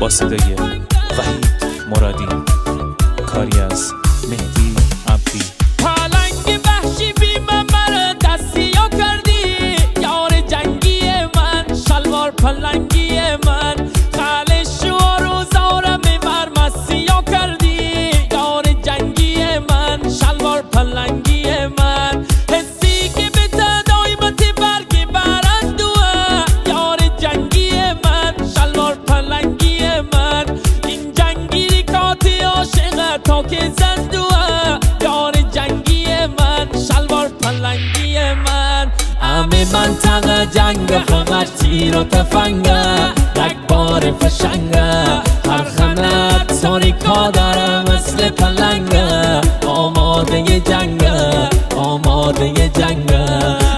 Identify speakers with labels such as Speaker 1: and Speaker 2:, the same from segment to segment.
Speaker 1: با صدای وحید مرادی، کاری از مهدی عبدی.
Speaker 2: پلنگ وحشی بی من مرا دستیا کردی، یار جنگی من، شلوار پلنگی من، خالش و روزارم بر مسیا کردی، یار جنگی من، شلوار پلنگی من، حسی که به تدایمت برگی برندوه، یار جنگی من، شلوار پلنگی من، این جنگیری کاتی عاشق تا که زندوه، یار جنگی من، شلوار پلنگی من. همه منطقه جنگ فقط تیر و تفنگه، رگبار فشنگه، هر خنت ساریکا داره مثل پلنگه، آماده جنگه، آماده جنگه.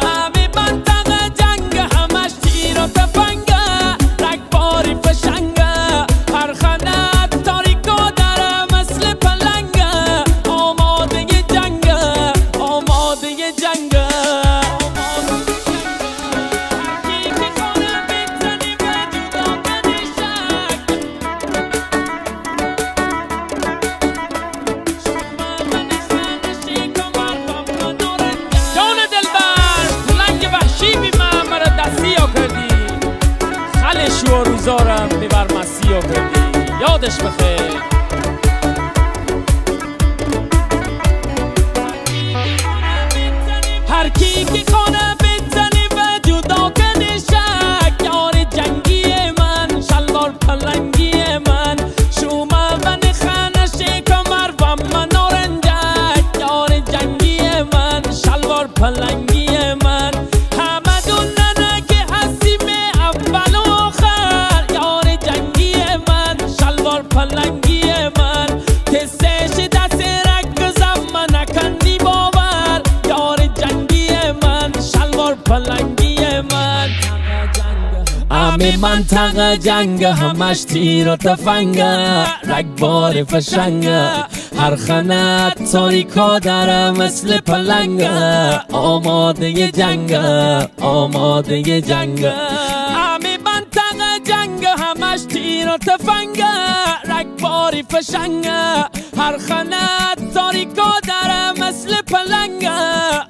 Speaker 2: همه منطقه جنگ همش تیر و تفنگه، رگبار فشنگه، هر خنت تاریکا داره مثل پلنگه، آماده جنگه، آماده جنگه. خالش و روزارم ببر مسیح کردی، یادش بخیر. هر کی که خانه بزنی و جدا کنی شک، یار جنگی من، شلوار پلنگی من، شومه من خانه کمر و من آرنجک، یار جنگی من، شلوار پلنگی من. همه دوننه که هستیم اول و آخر، یار جنگی من، شلوار پلنگی من، کسش دست رکزم من نکندی باور، یار جنگی من، شلوار پلنگی من. همه منطقه جنگ همش تیر و تفنگه، رگبار فشنگه، هر خنت تاریکا داره مثل پلنگه، آماده جنگه، آماده جنگه. همه منطقه جنگ همش تیر و تفنگه، رگبار فشنگه، هر خنت تاریکا داره مثل پلنگه،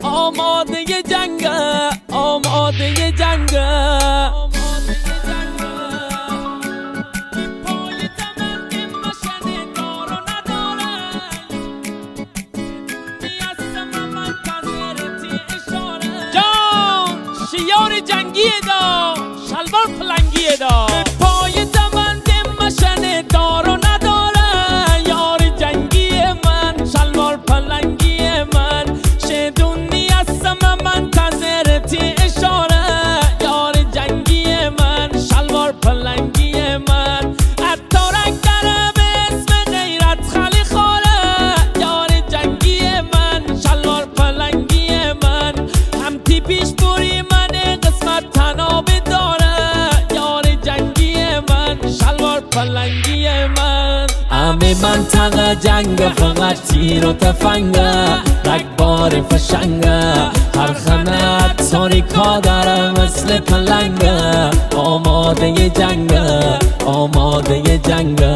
Speaker 2: آماده جنگه، آماده جنگه. یار جنگی دا، شلوار پلنگی دا، پای زمند مشن دار و نداره، یار جنگی من، شلوار پلنگی من، شدونی هستم منتظرتی اشاره، یار جنگی من، شلوار پلنگی من. حتی رنگ داره به اسم غیرت خالی خوره، یار جنگی من، شلوار پلنگی من، هم تیپیش بوری من تنابی داره، یار جنگی من، شلوار پلنگی من. همه منطقه جنگ فقط تیر و تفنگه، رگبار فشنگه، هر خنت ساریکا داره مثل پلنگه، آماده جنگه، آماده جنگه.